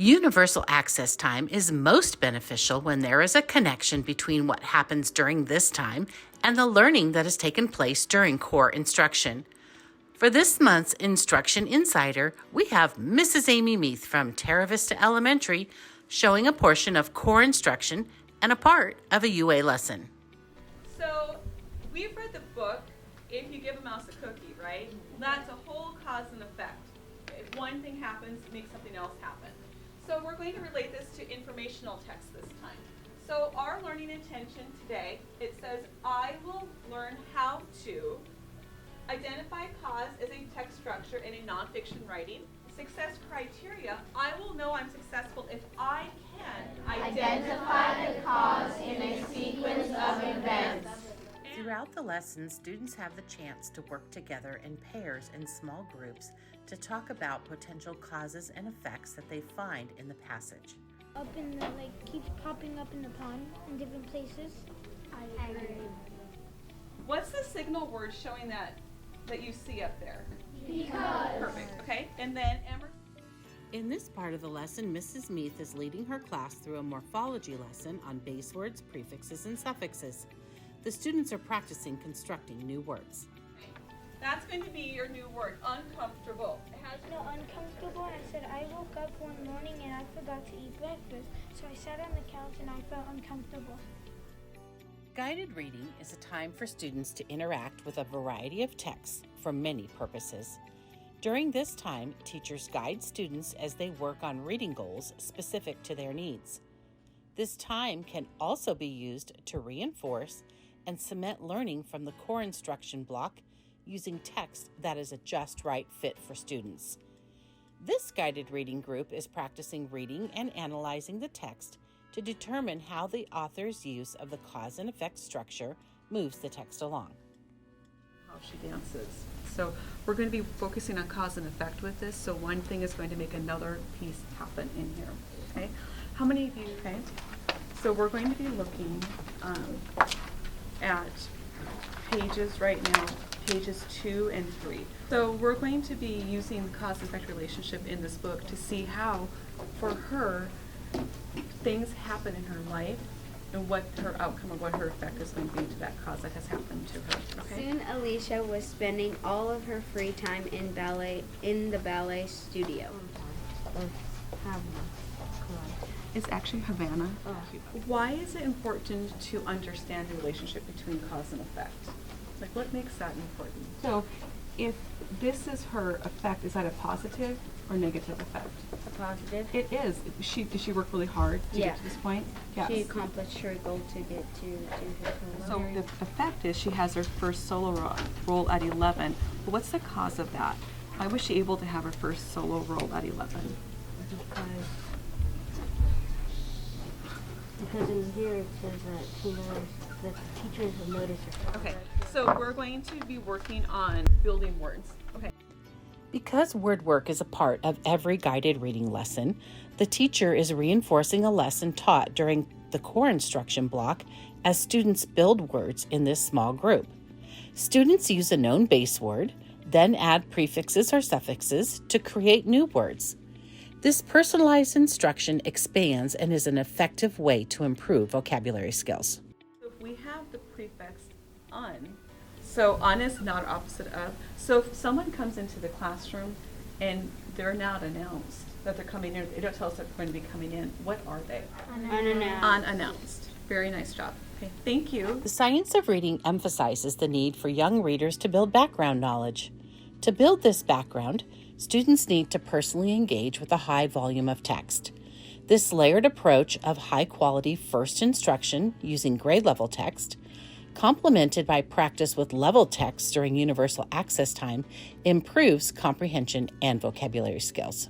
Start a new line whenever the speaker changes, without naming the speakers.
Universal access time is most beneficial when there is a connection between what happens during this time and the learning that has taken place during core instruction. For this month's Instruction Insider, we have Mrs. Amy Meath from Terra Vista Elementary showing a portion of core instruction and a part of a UA lesson.
So we've read the book, If You Give a Mouse a Cookie, right? That's a whole cause and effect. If one thing happens, it makes something else happen. So we're going to relate this to informational text this time. So our learning intention today, it says, I will learn how to identify cause as a text structure in a nonfiction writing. Success criteria, I will know I'm successful if I can
identify the cause in a sequence of events.
Throughout the lesson, students have the chance to work together in pairs and small groups to talk about potential causes and effects that they find in the passage.
Up in the, keeps popping up in the pond in different places. I agree.
What's the signal word showing that you see up there?
Because.
Perfect, okay. And then Emerson.
In this part of the lesson, Mrs. Meath is leading her class through a morphology lesson on base words, prefixes, and suffixes. The students are practicing constructing new words.
That's going to be your new word, uncomfortable.
Uncomfortable. I said I woke up one morning and I forgot to eat breakfast, so I sat on the couch and I felt uncomfortable.
Guided reading is a time for students to interact with a variety of texts for many purposes. During this time, teachers guide students as they work on reading goals specific to their needs. This time can also be used to reinforce and cement learning from the core instruction block using text that is a just right fit for students. This guided reading group is practicing reading and analyzing the text to determine how the author's use of the cause and effect structure moves the text along.
How she dances. So we're going to be focusing on cause and effect with this. So one thing is going to make another piece happen in here. Okay? How many of you? Okay. So we're going to be looking at pages right now, pages 2 and 3. So we're going to be using the cause and effect relationship in this book to see how, for her, things happen in her life and what her outcome or what her effect is going to be to that cause that has happened to her. Okay?
Soon Alicia was spending all of her free time in the ballet studio.
It's actually Havana. Oh. Why is it important to understand the relationship between cause and effect? Like, what makes that important? So, if this is her effect, is that a positive or negative effect?
A positive.
It is. Did she work really hard to
Yeah.
get to this point? Yes.
She accomplished her goal to get to her
So
career.
the effect is she has her first solo role at 11. But what's the cause of that? Why was she able to have her first solo role at 11?
Because in here it says that she knows that the teachers have noticed her.
Okay, so we're going to be working on building words. Okay.
Because word work is a part of every guided reading lesson, the teacher is reinforcing a lesson taught during the core instruction block as students build words in this small group. Students use a known base word, then add prefixes or suffixes to create new words. This personalized instruction expands and is an effective way to improve vocabulary skills.
So if we have the prefix un, so un is not opposite of. So if someone comes into the classroom and they're not announced that they're coming in, they don't tell us that they're going to be coming in, what are they?
Unannounced.
Unannounced. Very nice job. Okay, thank you.
The science of reading emphasizes the need for young readers to build background knowledge. To build this background, students need to personally engage with a high volume of text. This layered approach of high-quality first instruction using grade-level text, complemented by practice with level text during universal access time, improves comprehension and vocabulary skills.